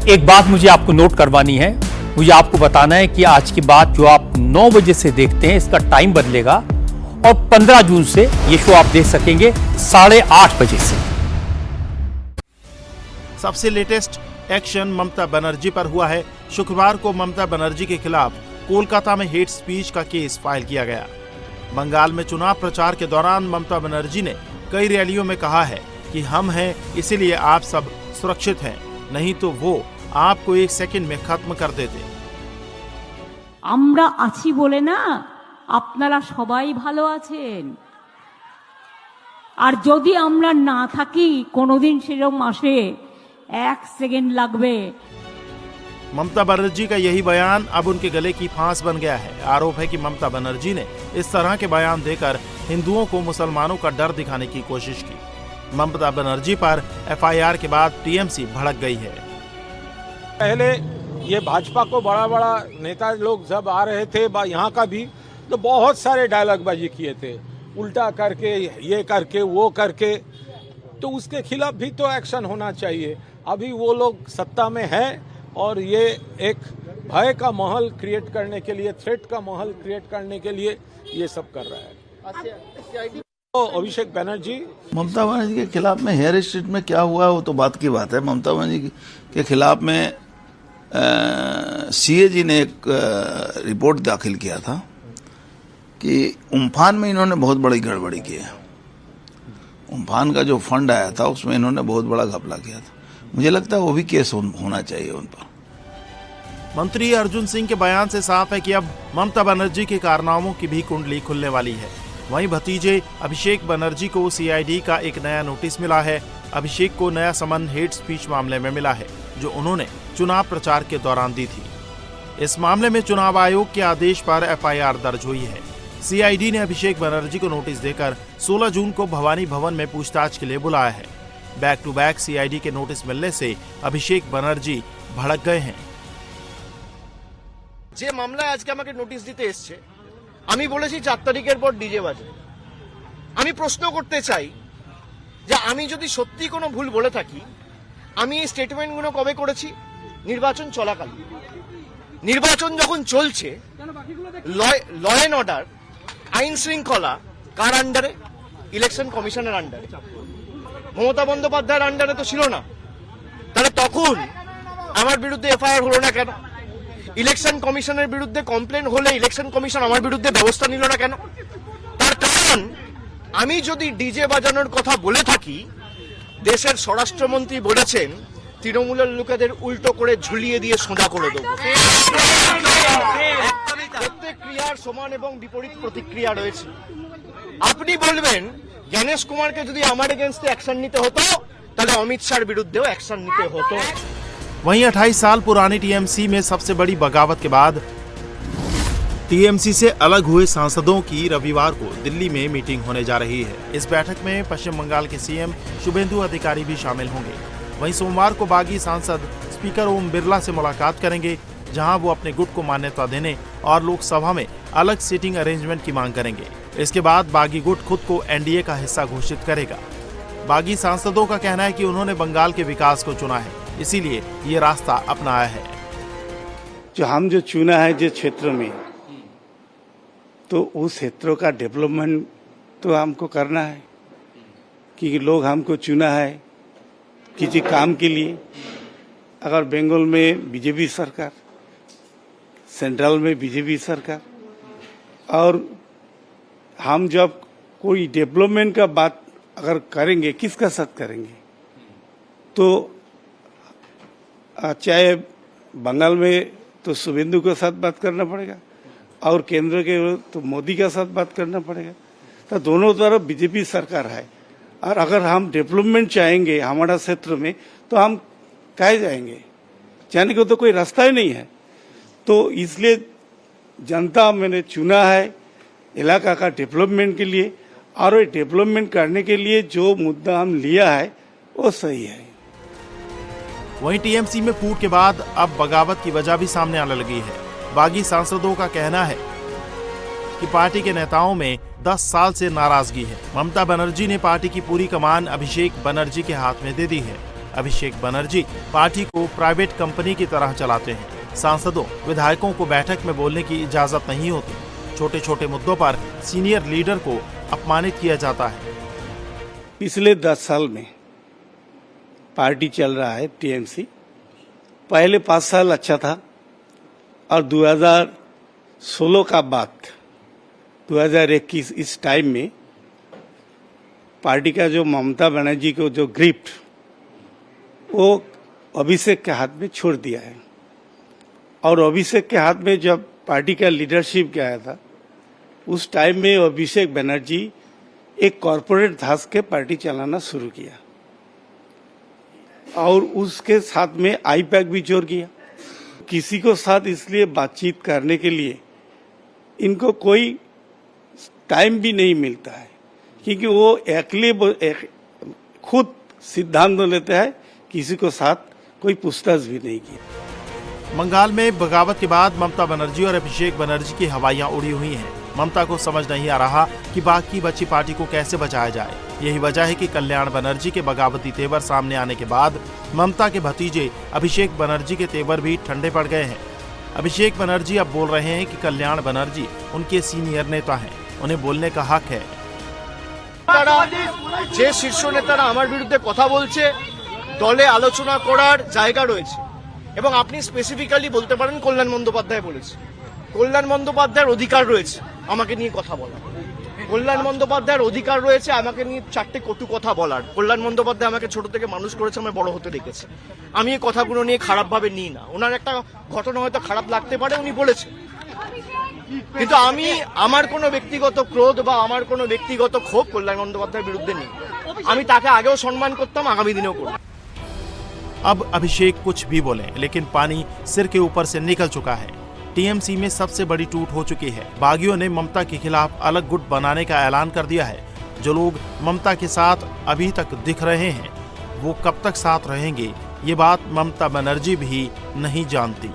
एक बात मुझे आपको नोट करवानी है, मुझे आपको बताना है कि आज की बात जो आप 9 बजे से देखते हैं इसका टाइम बदलेगा और 15 जून से ये शो आप देख सकेंगे 8:30 बजे से। सबसे लेटेस्ट एक्शन ममता बनर्जी पर हुआ है। शुक्रवार को ममता बनर्जी के खिलाफ कोलकाता में हेट स्पीच का केस फाइल किया गया। बंगाल में चुनाव प्रचार के दौरान ममता बनर्जी ने कई रैलियों में कहा है कि हम हैं इसीलिए आप सब सुरक्षित हैं, नहीं तो वो आपको 1 सेकंड में खत्म कर देते। আমরা আছি বলে না আপনারা সবাই ভালো আছেন, আর যদি আমরা না থাকি কোনোদিন সেরকম আসে 1 সেকেন্ড লাগবে। ममता बनर्जी का यही बयान अब उनके गले की फांस बन गया है। आरोप है कि ममता बनर्जी ने इस तरह के बयान देकर हिंदुओं को मुसलमानों का डर दिखाने की कोशिश की। ममता बनर्जी पर एफआईआर के बाद टीएमसी भड़क गई है। पहले ये भाजपा को बड़ा बड़ा नेता लोग जब आ रहे थे यहाँ का भी, तो बहुत सारे डायलॉग बाजी किए थे, उल्टा करके, ये करके, वो करके, तो उसके खिलाफ भी तो एक्शन होना चाहिए। अभी वो लोग सत्ता में है और ये एक भय का माहौल क्रिएट करने के लिए, थ्रेट का माहौल क्रिएट करने के लिए ये सब कर रहा है। तो अभिषेक बनर्जी, ममता बनर्जी के खिलाफ में हेयर स्ट्रीट में क्या हुआ वो तो बात की बात है। ममता बनर्जी के खिलाफ में सीएजी ने एक रिपोर्ट दाखिल किया था कि उम्फान में इन्होंने बहुत बड़ी गड़बड़ी की है। उम्फान का जो फंड आया था उसमें इन्होंने बहुत बड़ा घपला किया था। मुझे लगता है वो भी केस होना चाहिए उन पर। मंत्री अर्जुन सिंह के बयान से साफ है कि अब ममता बनर्जी के कारनामों की भी कुंडली खुलने वाली है। वहीं भतीजे अभिषेक बनर्जी को सीआईडी का एक नया नोटिस मिला है। अभिषेक को नया समन हेट स्पीच मामले में मिला है जो उन्होंने चुनाव प्रचार के दौरान दी थी। इस मामले में चुनाव आयोग के आदेश पर एफआईआर दर्ज हुई है। सीआईडी ने अभिषेक बनर्जी को नोटिस देकर 16 जून को भवानी भवन में पूछताछ के लिए बुलाया है। बैक टू बैक सीआईडी के नोटिस मिलने से अभिषेक बनर्जी भड़क गए हैं। যে মামলায় আজকে আমাকে নোটিশ দিতে এসছে, আমি বলেছি 4 তারিখের পর ডিজে বাজে। আমি প্রশ্ন করতে চাই যে আমি যদি সত্যি কোনো ভুল বলে থাকি, আমি এই স্টেটমেন্টগুলো কবে করেছি? নির্বাচন চলাকালীন। নির্বাচন যখন চলছে, ল এন্ড অর্ডার, আইন শৃঙ্খলা কার আন্ডারে? ইলেকশন কমিশনের আন্ডারে। মমতা বন্দ্যোপাধ্যায়ের আন্ডারে তো ছিল না। তাহলে তখন আমার বিরুদ্ধে এফআইআর হলো না কেন? ইলেকশন কমিশনের বিরুদ্ধে কমপ্লেন হলে ইলেকশন কমিশন আমার বিরুদ্ধে ব্যবস্থা নিল না কেন? তার কারণ আমি যদি ডিজে বাজানোর কথা বলে থাকি, দেশের স্বরাষ্ট্রমন্ত্রী বলেছেন তৃণমূলের লোকেদের উল্টো করে ঝুলিয়ে দিয়ে সোজা করে দেবো। প্রত্যেক ক্রিয়ার সমান এবং বিপরীত প্রতিক্রিয়া রয়েছে। আপনি বলবেন জ্ঞানেশ কুমারকে যদি আমার এগেইনস্টে অ্যাকশন নিতে হতো, তাহলে অমিত শাহর বিরুদ্ধেও অ্যাকশন নিতে হতো। वहीं 28 साल पुरानी टीएमसी में सबसे बड़ी बगावत के बाद टीएमसी से अलग हुए सांसदों की रविवार को दिल्ली में मीटिंग होने जा रही है। इस बैठक में पश्चिम बंगाल के सीएम शुभेंदु अधिकारी भी शामिल होंगे। वहीं सोमवार को बागी सांसद स्पीकर ओम बिरला से मुलाकात करेंगे, जहां वो अपने गुट को मान्यता देने और लोकसभा में अलग सीटिंग अरेंजमेंट की मांग करेंगे। इसके बाद बागी गुट खुद को एनडीए का हिस्सा घोषित करेगा। बागी सांसदों का कहना है कि उन्होंने बंगाल के विकास को चुना है, इसीलिए ये रास्ता अपनाया है। जो हम जो चुना है जो क्षेत्र में, तो उस क्षेत्रों का डेवलपमेंट तो हमको करना है, क्योंकि लोग हमको चुना है किसी काम के लिए। अगर बंगाल में बीजेपी सरकार, सेंट्रल में बीजेपी सरकार, और हम जब कोई डेवलपमेंट का बात अगर करेंगे, किसका साथ करेंगे? तो चाहे बंगाल में तो शुभेंदु के साथ बात करना पड़ेगा और केंद्र के तो मोदी के साथ बात करना पड़ेगा। तो दोनों तरफ बीजेपी सरकार है, और अगर हम डेवलपमेंट चाहेंगे हमारा क्षेत्र में, तो हम कहाँ जाएंगे? जाने को तो कोई रास्ता ही नहीं है। तो इसलिए जनता मैंने चुना है इलाका का डेवलपमेंट के लिए, और ये डेवलपमेंट करने के लिए जो मुद्दा हम लिया है वो सही है। वहीं टीएमसी में फूट के बाद अब बगावत की वजह भी सामने आने लगी है। बागी सांसदों का कहना है कि पार्टी के नेताओं में 10 साल से नाराजगी है। ममता बनर्जी ने पार्टी की पूरी कमान अभिषेक बनर्जी के हाथ में दे दी है। अभिषेक बनर्जी पार्टी को प्राइवेट कंपनी की तरह चलाते हैं। सांसदों, विधायकों को बैठक में बोलने की इजाजत नहीं होती। छोटे छोटे मुद्दों पर सीनियर लीडर को अपमानित किया जाता है। पिछले 10 साल में पार्टी चल रहा है टीएमसी। पहले 5 साल अच्छा था और 2016 का बाद 2021 इस टाइम में पार्टी का जो ममता बनर्जी को जो ग्रिप वो अभिषेक के हाथ में छोड़ दिया है। और अभिषेक के हाथ में जब पार्टी का लीडरशिप गया था उस टाइम में अभिषेक बनर्जी एक कॉरपोरेट धास के पार्टी चलाना शुरू किया और उसके साथ में आईपैक भी जोड़ किया। किसी को साथ इसलिए बातचीत करने के लिए इनको कोई टाइम भी नहीं मिलता है क्योंकि वो अकेले खुद सिद्धांत लेते हैं, किसी को साथ कोई पूछताछ भी नहीं की। बंगाल में बगावत के बाद ममता बनर्जी और अभिषेक बनर्जी की हवाइयां उड़ी हुई हैं। ममता को समझ नहीं आ रहा कि बाकी बची पार्टी को कैसे बचाया जाए। यही वजह है कि कल्याण बनर्जी के बगावती तेवर सामने आने के बाद ममता के भतीजे अभिषेक बनर्जी के तेवर भी ठंडे पड़ गए हैं। अभिषेक बनर्जी अब बोल रहे हैं कि कल्याण बनर्जी उनके सीनियर नेता हैं, उन्हें बोलने का हक है। যে শীর্ষ নেতারা আমার বিরুদ্ধে কথা বলছে দলে আলোচনা করার জায়গা রয়েছে এবং আপনি স্পেসিফিক্যালি বলতে পারেন কল্যাণ বন্দ্যোপাধ্যায় বলেছে। কল্যাণ বন্দ্যোপাধ্যায়ের অধিকার রয়েছে আমাকে নিয়ে কথা বলার। কল্যাণ বন্দ্যোপাধ্যায়ের অধিকার রয়েছে আমাকে নিয়ে 4টে কটু কথা বলার। কল্যাণ বন্দ্যোপাধ্যায় আমাকে ছোট থেকে মানুষ করেছে, আমায় বড় হতে রেখেছে। আমি এই কথাগুলো নিয়ে খারাপভাবে নিই না। ওনার একটা ঘটনা হয়তো খারাপ লাগতে পারে, উনি বলেছেন, কিন্তু আমি আমার কোনো ব্যক্তিগত ক্রোধ বা আমার কোনো ব্যক্তিগত ক্ষোভ কল্যাণ বন্দ্যোপাধ্যায়ের বিরুদ্ধে নেই। আমি তাকে আগেও সম্মান করতাম, আগামী দিনেও করব। अब अभिषेक कुछ भी बोले लेकिन पानी सिर के ऊपर से निकल चुका है। टीएमसी में सबसे बड़ी टूट हो चुकी है। बागियों ने ममता के खिलाफ अलग गुट बनाने का ऐलान कर दिया है। जो लोग ममता के साथ अभी तक दिख रहे हैं वो कब तक साथ रहेंगे ये बात ममता बनर्जी भी नहीं जानती।